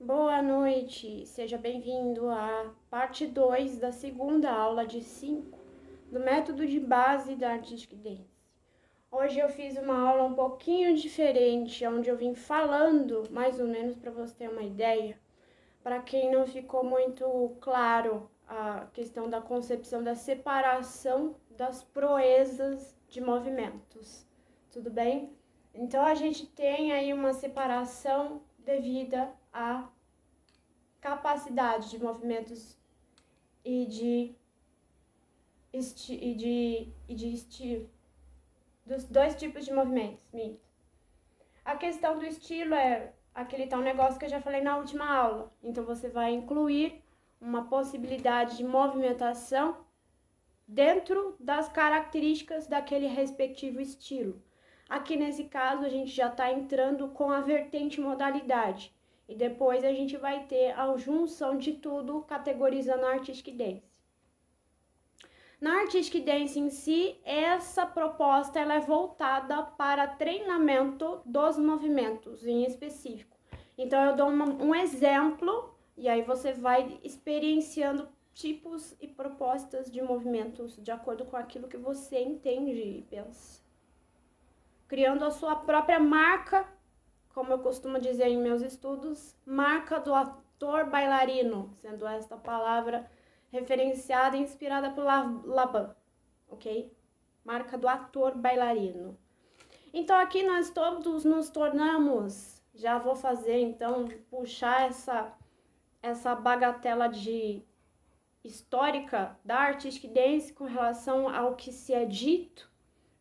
Boa noite, seja bem-vindo à parte 2 da segunda aula de 5 do método de base da Artistic Dance. Hoje eu fiz uma aula um pouquinho diferente, onde eu vim falando mais ou menos para você ter uma ideia, para quem não ficou muito claro a questão da concepção da separação das proezas de movimentos, tudo bem? Então a gente tem aí uma separação devida à capacidade de movimentos e de estilo, dos dois tipos de movimentos, minto. A questão do estilo é aquele tal negócio que eu já falei na última aula. Então você vai incluir uma possibilidade de movimentação dentro das características daquele respectivo estilo. Aqui nesse caso a gente já está entrando com a vertente modalidade. E depois a gente vai ter a junção de tudo categorizando a Artistic Dance. Na Artistic Dance em si, essa proposta ela é voltada para treinamento dos movimentos em específico. Então eu dou um exemplo e aí você vai experienciando tipos e propostas de movimentos de acordo com aquilo que você entende e pensa. Criando a sua própria marca, como eu costumo dizer em meus estudos, marca do ator bailarino, sendo esta palavra referenciada e inspirada por Laban, ok? Marca do ator bailarino. Então aqui nós todos nos tornamos, já vou fazer então, puxar essa bagatela de histórica da Artistic Dance com relação ao que se é dito,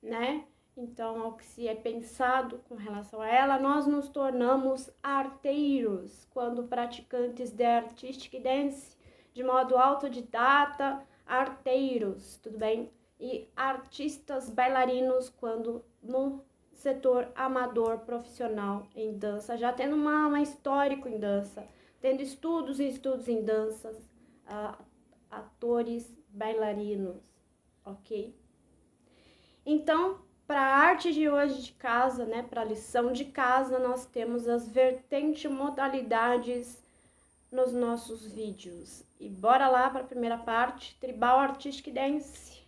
né? Então, ao que se é pensado com relação a ela, nós nos tornamos arteiros quando praticantes de Artistic Dance, de modo autodidata, arteiros, tudo bem? E artistas bailarinos quando no setor amador profissional em dança, já tendo um histórico em dança, tendo estudos e estudos em danças, atores bailarinos, ok? Então, para a arte de hoje de casa, né, para a lição de casa, nós temos as vertentes modalidades nos nossos vídeos. E bora lá para a primeira parte, Tribal Artistic Dance.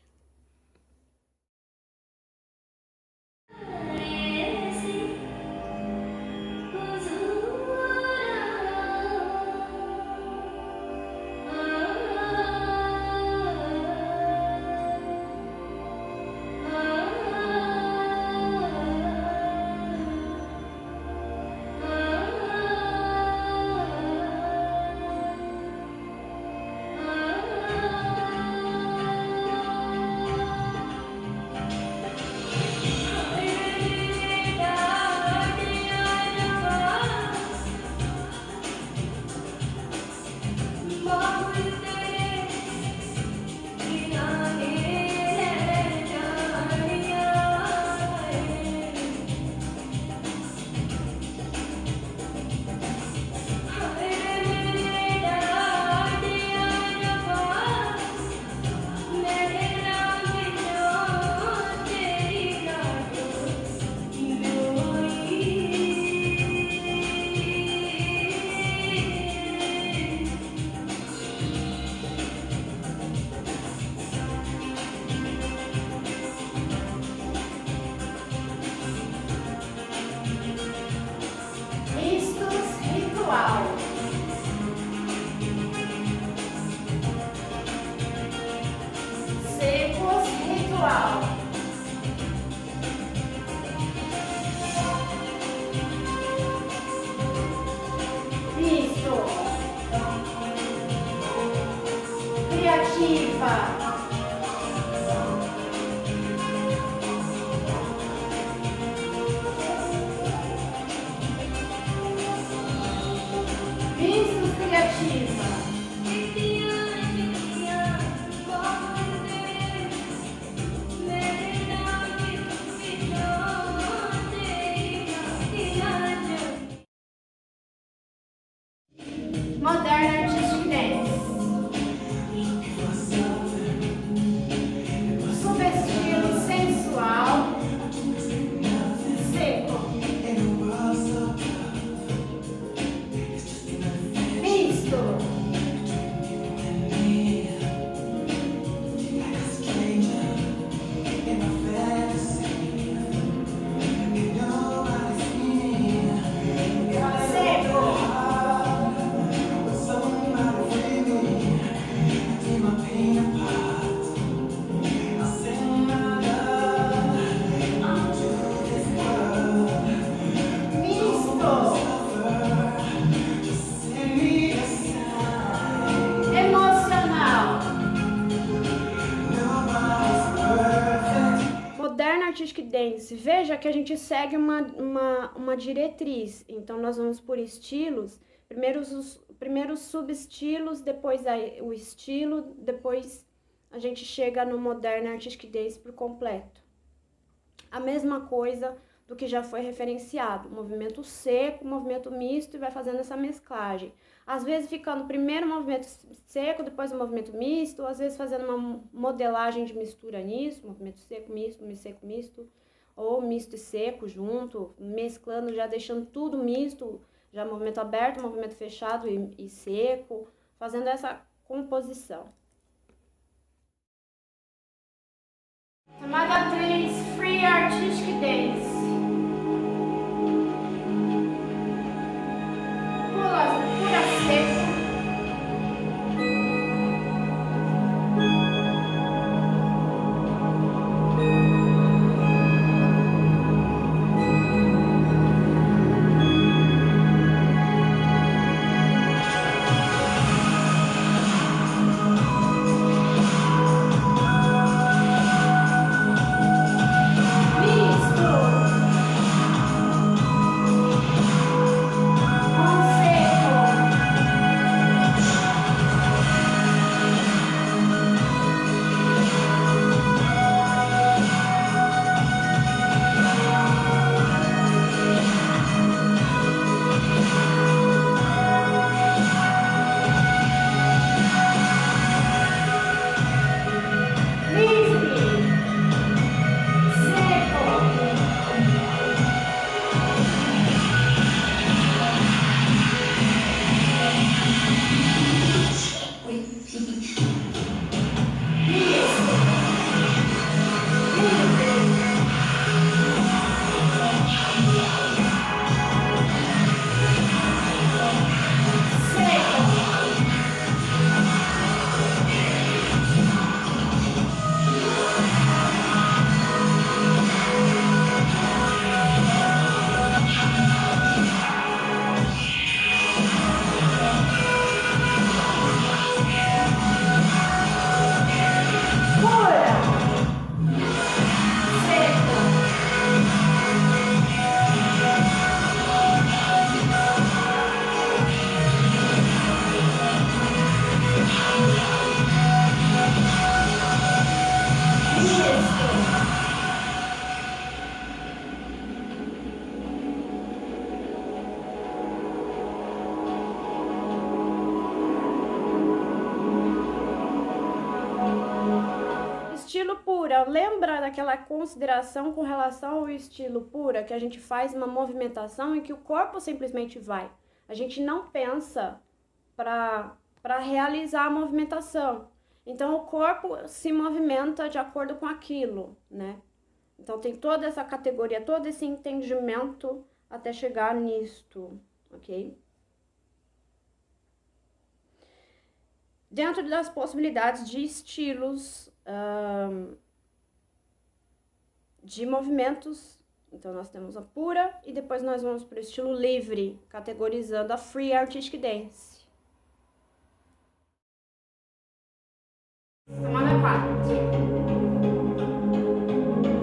Criativa. Vistos criativa. Moderna Artistic Dance. Subestilo sensual. Seco. dance. Veja que a gente segue uma diretriz. Então, nós vamos por estilos. Primeiro os subestilos, depois o estilo, depois a gente chega no Modern Artistic Dance por completo. A mesma coisa do que já foi referenciado. Movimento seco, movimento misto, e vai fazendo essa mesclagem. Às vezes ficando primeiro o movimento seco, depois o movimento misto, às vezes fazendo uma modelagem de mistura nisso, movimento seco, misto, ou misto e seco junto, mesclando, já deixando tudo misto, já movimento aberto, movimento fechado e seco, fazendo essa composição. Camada 3, Free Artistic Dance. Pura seco. Estilo pura, lembra daquela consideração com relação ao estilo pura, que a gente faz uma movimentação e que o corpo simplesmente vai. A gente não pensa para realizar a movimentação. Então, o corpo se movimenta de acordo com aquilo, né? Então, tem toda essa categoria, todo esse entendimento até chegar nisto, ok? Dentro das possibilidades de estilos, de movimentos, então nós temos a pura e depois nós vamos para o estilo livre, categorizando a Free Artistic Dance. Camada 4.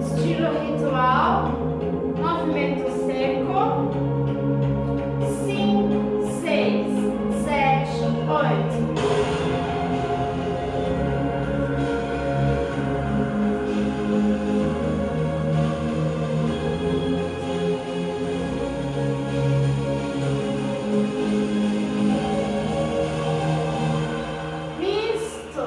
Estilo ritual, movimento seco, 5, 6, 7, 8. Misto.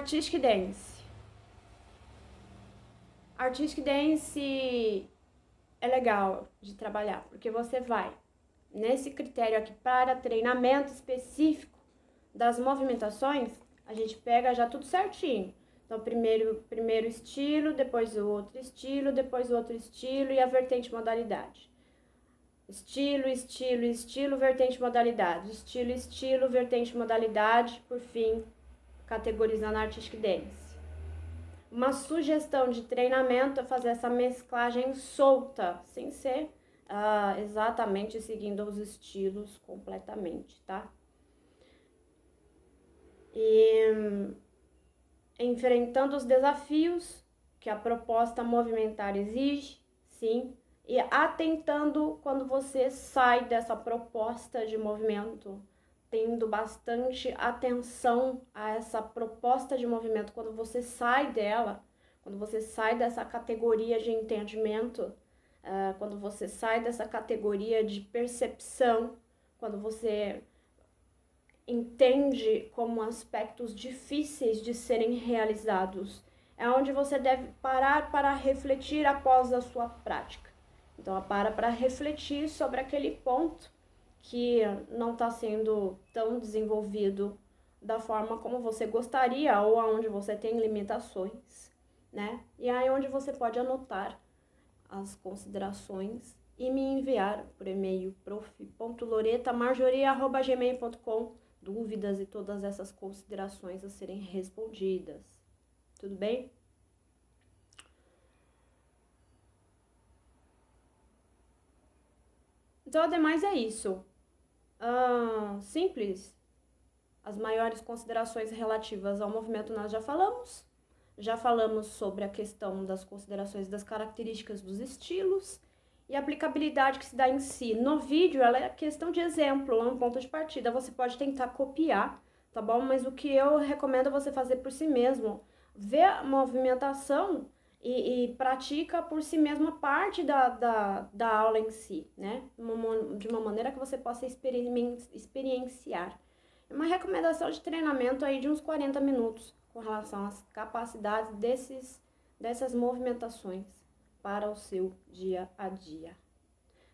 Artistic Dance. Artistic Dance é legal de trabalhar, porque você vai nesse critério aqui para treinamento específico das movimentações, a gente pega já tudo certinho. Então, primeiro estilo, depois o outro estilo, depois o outro estilo e a vertente modalidade. Estilo, estilo, estilo, vertente modalidade. Estilo, estilo, vertente modalidade, por fim, categorizando a Artistic Dance. Uma sugestão de treinamento é fazer essa mesclagem solta, sem ser exatamente seguindo os estilos completamente, tá? E enfrentando os desafios que a proposta movimentar exige, sim, e atentando quando você sai dessa proposta de movimento, tendo bastante atenção a essa proposta de movimento, quando você sai dela, quando você sai dessa categoria de entendimento, quando você sai dessa categoria de percepção, quando você entende como aspectos difíceis de serem realizados, é onde você deve parar para refletir após a sua prática. Então, para refletir sobre aquele ponto que não está sendo tão desenvolvido da forma como você gostaria ou aonde você tem limitações, né? E aí onde você pode anotar as considerações e me enviar por e-mail prof.loretamarjorie@gmail.com dúvidas e todas essas considerações a serem respondidas. Tudo bem? Então, ademais é isso. Simples. As maiores considerações relativas ao movimento nós já falamos. Já falamos sobre a questão das considerações das características dos estilos e a aplicabilidade que se dá em si. No vídeo, ela é questão de exemplo, é um ponto de partida. Você pode tentar copiar, tá bom? Mas o que eu recomendo é você fazer por si mesmo. Vê a movimentação e pratica por si mesmo a parte da aula em si, né? De uma maneira que você possa experienciar. É uma recomendação de treinamento aí de uns 40 minutos com relação às capacidades dessas movimentações para o seu dia a dia.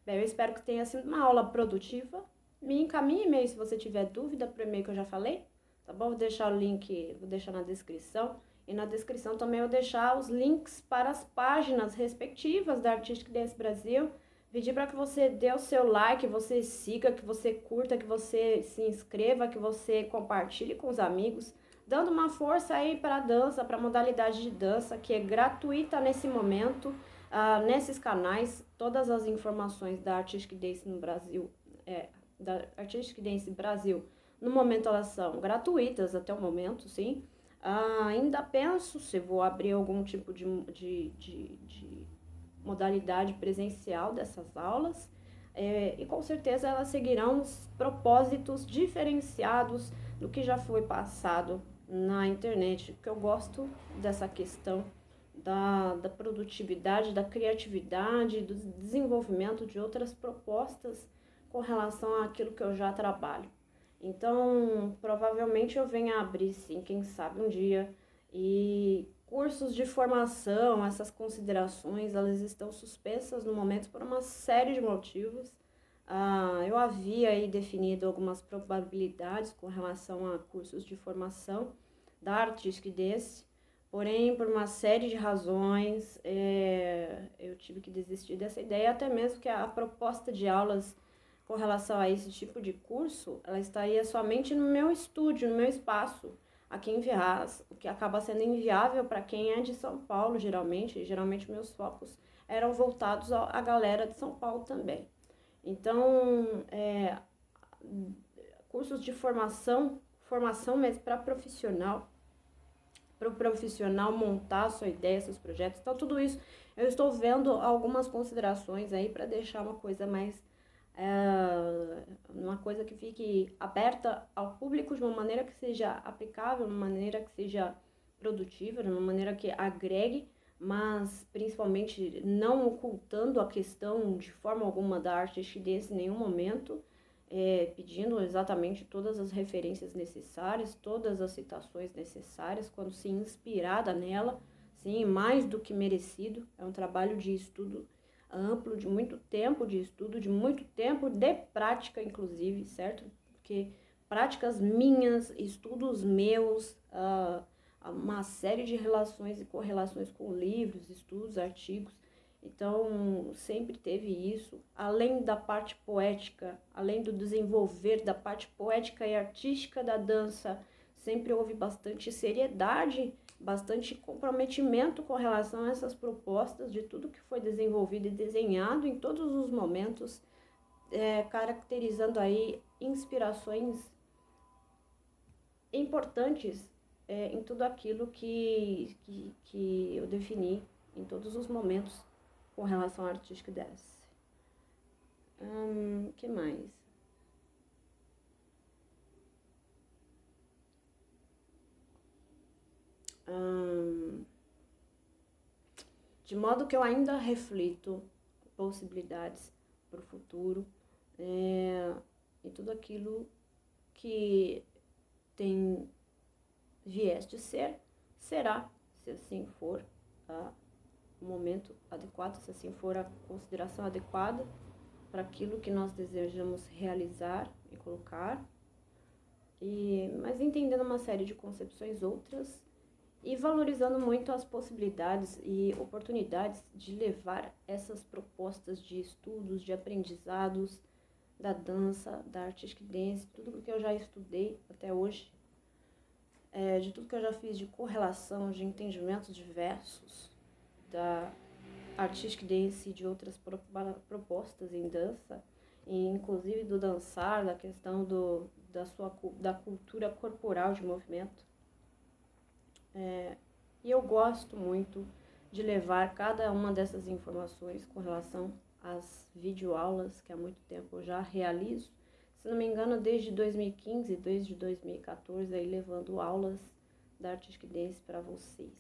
Bem, eu espero que tenha sido uma aula produtiva. Me encaminhe e-mail se você tiver dúvida para o e-mail que eu já falei, tá bom? Vou deixar o link, vou deixar na descrição. E na descrição também eu vou deixar os links para as páginas respectivas da Artistic Dance Brasil. Pedir para que você dê o seu like, que você siga, que você curta, que você se inscreva, que você compartilhe com os amigos, dando uma força aí para a dança, para a modalidade de dança, que é gratuita nesse momento, nesses canais. Todas as informações da Artistic Dance no Brasil, da Artistic Dance Brasil, no momento elas são gratuitas até o momento, sim. Ainda penso se vou abrir algum tipo de modalidade presencial dessas aulas, e com certeza elas seguirão os propósitos diferenciados do que já foi passado na internet, porque eu gosto dessa questão da produtividade, da criatividade, do desenvolvimento de outras propostas com relação àquilo que eu já trabalho. Então, provavelmente eu venha abrir, sim, quem sabe um dia, e cursos de formação, essas considerações, elas estão suspensas no momento por uma série de motivos. Eu havia aí definido algumas probabilidades com relação a cursos de formação da Artistic Dance, porém, por uma série de razões, eu tive que desistir dessa ideia, até mesmo que a proposta de aulas com relação a esse tipo de curso, ela estaria somente no meu estúdio, no meu espaço, aqui em Ferraz, o que acaba sendo inviável para quem é de São Paulo, geralmente meus focos eram voltados à galera de São Paulo também. Então, cursos de formação mesmo para o profissional montar a sua ideia, seus projetos, então tudo isso eu estou vendo algumas considerações aí para deixar uma coisa mais uma coisa que fique aberta ao público de uma maneira que seja aplicável, de uma maneira que seja produtiva, de uma maneira que agregue, mas principalmente não ocultando a questão de forma alguma da arte em nenhum momento. pedindo exatamente todas as referências necessárias, todas as citações necessárias, quando se inspirada nela, sim, mais do que merecido. É um trabalho de estudo amplo, de muito tempo de estudo, de muito tempo de prática, inclusive, certo? Porque práticas minhas, estudos meus, uma série de relações e correlações com livros, estudos, artigos. Então, sempre teve isso, além da parte poética, além do desenvolver da parte poética e artística da dança, sempre houve bastante seriedade, bastante comprometimento com relação a essas propostas de tudo que foi desenvolvido e desenhado em todos os momentos, caracterizando aí inspirações importantes em tudo aquilo que eu defini em todos os momentos com relação à artística dance. Que mais? De modo que eu ainda reflito possibilidades para o futuro e tudo aquilo que tem viés de ser, será, se assim for o momento adequado, se assim for a consideração adequada para aquilo que nós desejamos realizar e colocar, mas entendendo uma série de concepções outras e valorizando muito as possibilidades e oportunidades de levar essas propostas de estudos, de aprendizados da dança, da artística dance, tudo que eu já estudei até hoje, de tudo que eu já fiz de correlação, de entendimentos diversos da artística dance e de outras propostas em dança, e inclusive do dançar, da questão da cultura corporal de movimento. E eu gosto muito de levar cada uma dessas informações com relação às videoaulas que há muito tempo eu já realizo. Se não me engano, desde 2015, desde 2014, aí levando aulas da Artistic Dance para vocês.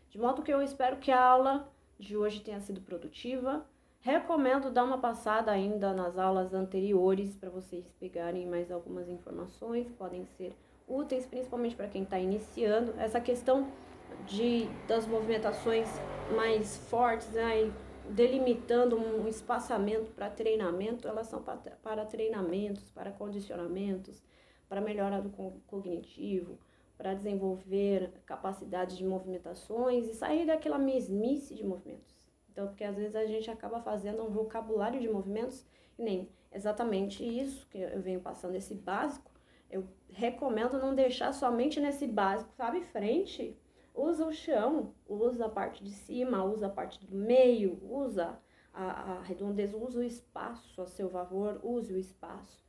De modo que eu espero que a aula de hoje tenha sido produtiva. Recomendo dar uma passada ainda nas aulas anteriores para vocês pegarem mais algumas informações, podem ser úteis, principalmente para quem está iniciando. Essa questão das movimentações mais fortes, né, delimitando um espaçamento para treinamento, elas são para treinamentos, para condicionamentos, para melhora do cognitivo, para desenvolver capacidades de movimentações e sair daquela mesmice de movimentos. Então, porque às vezes a gente acaba fazendo um vocabulário de movimentos e nem exatamente isso que eu venho passando, esse básico. Eu recomendo não deixar somente nesse básico, sabe, frente. Usa o chão, usa a parte de cima, usa a parte do meio, usa a redondeza, usa o espaço a seu favor, use o espaço.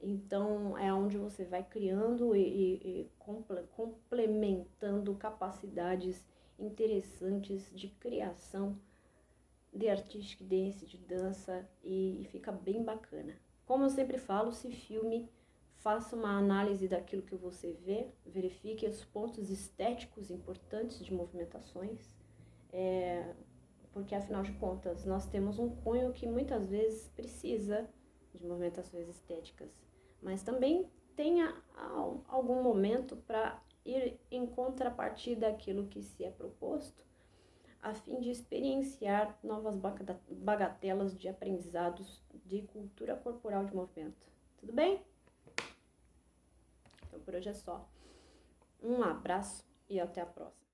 Então, é onde você vai criando e complementando capacidades interessantes de criação de artística dance, de dança, e fica bem bacana. Como eu sempre falo, se filme, faça uma análise daquilo que você vê, verifique os pontos estéticos importantes de movimentações, porque afinal de contas nós temos um cunho que muitas vezes precisa de movimentações estéticas, mas também tenha algum momento para ir em contrapartida daquilo que se é proposto, a fim de experienciar novas bagatelas de aprendizados de cultura corporal de movimento. Tudo bem? Então por hoje é só. Um abraço e até a próxima.